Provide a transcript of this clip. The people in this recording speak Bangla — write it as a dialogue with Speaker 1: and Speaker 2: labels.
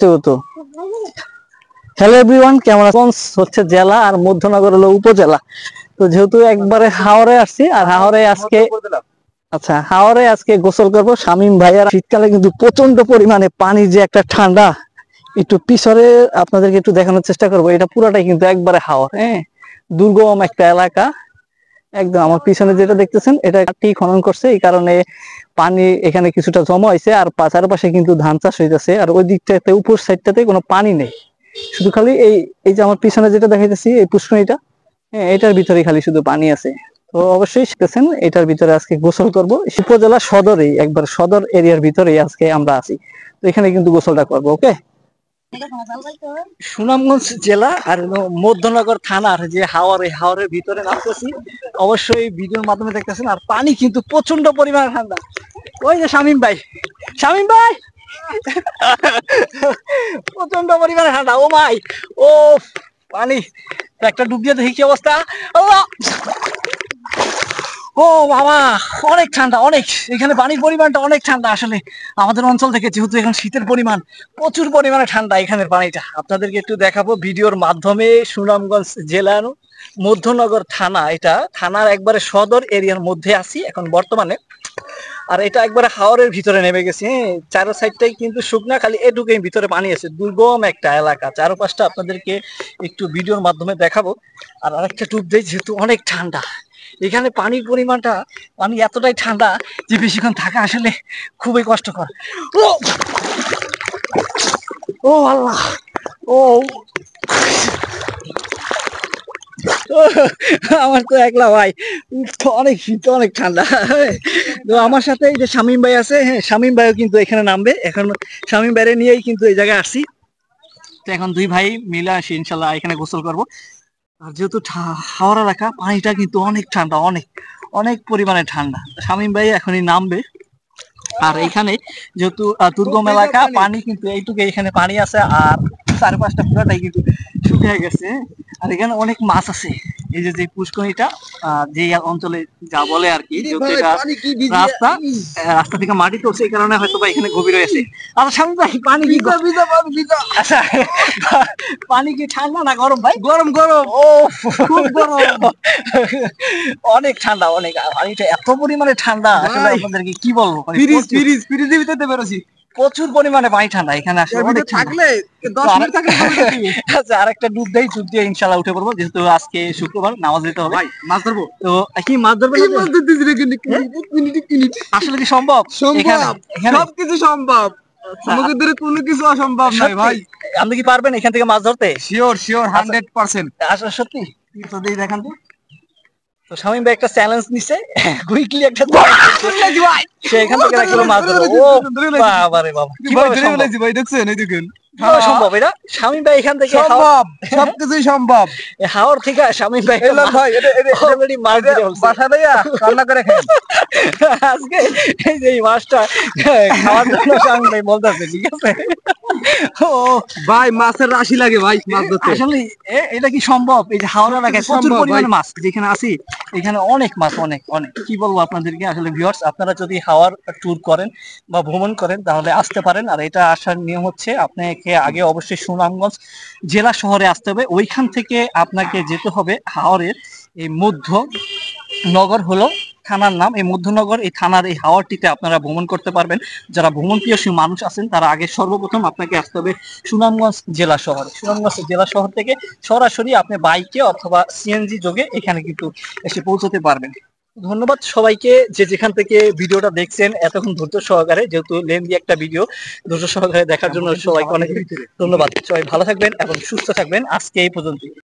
Speaker 1: যেহেতু হ্যালো এভরিওয়ান, কেমন আছেন? হচ্ছে জেলা আর মধ্যনগর হলো উপজেলা। তো যেহেতু একবারে হাওরে আসছি, আর হাওরে আজকে হাওরে আজকে গোসল করবো শামীম ভাইয়ার। শীতকালে কিন্তু প্রচন্ড পরিমাণে পানি, যে একটা ঠান্ডা। একটু পিছনে আপনাদেরকে একটু দেখানোর চেষ্টা করবো। এটা পুরাটাই কিন্তু একবারে হাওর, হ্যাঁ, দুর্গম একটা এলাকা। একদম আমার পিছনে যেটা দেখতেছেন, এটা টি খনন করছে, এই কারণে পানি এখানে কিছুটা জমা হয়েছে। আর চারপাশে কিন্তু ধান চাষ হইতেছে, আর ওই দিকটাতে উপর সাইডটাতে কোনো পানি নেই। শুধু খালি এই এই যে আমার পিছনে যেটা দেখাইতেছি, এই পুষ্করিটা, হ্যাঁ, এটার ভিতরে খালি শুধু পানি আছে। তো অবশ্যই শিখতেছেন, এটার ভিতরে আজকে গোসল করব। উপজেলা সদরেই, একবার সদর এরিয়ার ভিতরেই আজকে আমরা আছি। তো এখানে কিন্তু গোসলটা করবো। ওকে, সুনামগঞ্জ জেলা আর মধ্যনগর থানার যে হাওর, এই হাওরের ভিতরে নামতেছি। অবশ্যই ভিডিওর মাধ্যমে দেখতেছেন, আর পানি কিন্তু প্রচন্ড পরিমাণে ঠান্ডা। ওই যে শামীম ভাই, শামীম ভাই, প্রচন্ড পরিমাণে ঠান্ডা। ও ভাই, ও পানি একটা ডুব দিয়ে দেখি কি অবস্থা। আল্লাহ, ও বাবা, অনেক ঠান্ডা, অনেক। এখানে পানির পরিমাণটা অনেক ঠান্ডা। আসলে আমাদের অঞ্চল থেকে যেহেতু এখন শীতের পরিমাণ প্রচুর পরিমাণে ঠান্ডা, এখানের পানিটা আপনাদেরকে একটু দেখাবো ভিডিওর মাধ্যমে। সুনামগঞ্জ জেলার মধ্যনগর থানা, এটা থানার একবারে সদর এরিয়ার মধ্যে আছি এখন বর্তমানে। আর এটা একবারে হাওরের ভিতরে নেমে গেছে, হ্যাঁ, চারো সাইডটাই কিন্তু শুকনা, খালি এটুকুই ভিতরে পানি আছে। দুর্গম একটা এলাকা, চারপাশটা আপনাদেরকে একটু ভিডিওর মাধ্যমে দেখাবো। আর আরেকটা ডুব দেই, যেহেতু অনেক ঠান্ডা এখানে পানির পরিমাণটা, পানি এতটাই ঠান্ডা যে বেশিক্ষণ থাকা আসলে খুবই কষ্টকর। ও ও আল্লাহ, ও আমার তো একলা ভাই, অনেক শীত, অনেক ঠান্ডা। তো আমার সাথে এই যে শামীম ভাই আছে, হ্যাঁ, শামীম ভাইও কিন্তু এখানে নামবে এখন। শামীম ভাইরে নিয়েই কিন্তু এই জায়গায় আসছি। তো এখন দুই ভাই মিলে আসি ইনশাল্লাহ এখানে গোসল করবো। আর যেহেতু হাওড়া এলাকা, পানিটা কিন্তু অনেক ঠান্ডা, অনেক অনেক পরিমাণে ঠান্ডা। শামীম ভাই এখনই নামবে। আর এখানে যেহেতু দুর্গম এলাকা, পানি কিন্তু এইটুকু এখানে পানি আছে, আর চারপাশটা পুরোটাই কিন্তু শুকিয়ে গেছে। আর এখানে অনেক মাছ আছে। এই যে যে পুষ্করিটা, যে অঞ্চলে যা বলে আর কি, যেহেতু এটা রাস্তা, রাস্তা থেকে মাটি তুলছে, এই কারণে হয়তো বা এখানে গভীর হয়েছে। আচ্ছা শামীম ভাই, পানি কি আচ্ছা, পানি কি ঠান্ডা না গরম ভাই? গরম গরম, ও খুব গরম, অনেক ঠান্ডা, অনেক। পানিটা এত পরিমাণে ঠান্ডা, আসলে আপনাদেরকে কি বলবো, ফ্রিজের ভিতরে বেরোছি, প্রচুর পরিমাণে পানি ঠান্ডা এখানে আসলে অনেক থাকলে 10 মিনিট থাকলে। আচ্ছা, আরেকটা ডুব দেই, ডুব দিয়ে ইনশাআল্লাহ উঠে পড়বো, যেহেতু আজকে শুক্রবার, নামাজ দিতে হবে। ভাই মাছ ধরবো, তো কি মাছ ধরবেন? মাছ ধরতে আসলে কি সম্ভব? সম্ভব, সবকিছু সম্ভব, সমুদ্রে কোনো কিছু অসম্ভব নাই ভাই। আপনি কি পারবেন এখান থেকে মাছ ধরতে? Sure sure, 100%। আসলে সত্যি? তো দেই, দেখান তো। তো শামীম ভাই একটা চ্যালেঞ্জ নিছে, কুইকলি একটা সে এখান থেকে রাখলো মাছ ধরো। ও বাবা রে বাবা, কিভাবে সম্ভব ভাই? দেখছেন, এই দেখেন কিভাবে সম্ভব এটা। শামীম ভাই এখান থেকে সম্ভব, সবকিছুই সম্ভব। এই হাওর থেকে শামীম ভাই এলাম ভাই, এটা অলরেডি মাছ ধরে বলছে, বাসা দেয়া রান্না করে খান আজকে। এই যে এই মাছটা খাওয়ার জন্য শামীম ভাই বলতাছে, ঠিক আছে? ও ভাই, মাছের রাশি লাগে ভাই মাছ ধরতে। আসলে এটা কি সম্ভব? এই যে হাওড়া এলাকায় প্রচুর পরিমাণে মাছ, যেখানে আছি এখানে অনেক মাছ, অনেক অনেক। কি বলবো আপনাদেরকে, আসলে ভিউয়ার্স, আপনারা যদি হাওয়ার ট্যুর করেন বা ভ্রমণ করেন তাহলে আসতে পারেন। আর এটা আসার নিয়ম হচ্ছে, আপনাকে আগে অবশ্যই সুনামগঞ্জ জেলা শহরে আসতে হবে। ওইখান থেকে আপনাকে যেতে হবে হাওরের এই মধ্য নগর হলো থানার নাম, এই মধ্যনগর, এই থানার এই হাওরটিতে আপনারা ভ্রমণ করতে পারবেন। যারা ভ্রমণ প্রিয় মানুষ আছেন, তারা আগে সর্বপ্রথম আপনাকে আসতে হবে সুনামগঞ্জ জেলা শহরে। সুনামগঞ্জ জেলা শহর থেকে সরাসরি আপনি বাইকে অথবা সিএনজি যোগে এখানে কিন্তু এসে পৌঁছতে পারবেন। ধন্যবাদ সবাইকে, যে যেখান থেকে ভিডিওটা দেখছেন এতক্ষণ ধৈর্য সহকারে, যেহেতু লেন্দি একটা ভিডিও, ধৈর্য সহকারে দেখার জন্য সবাইকে অনেক ধন্যবাদ। সবাই ভালো থাকবেন এবং সুস্থ থাকবেন। আজকে এই পর্যন্ত।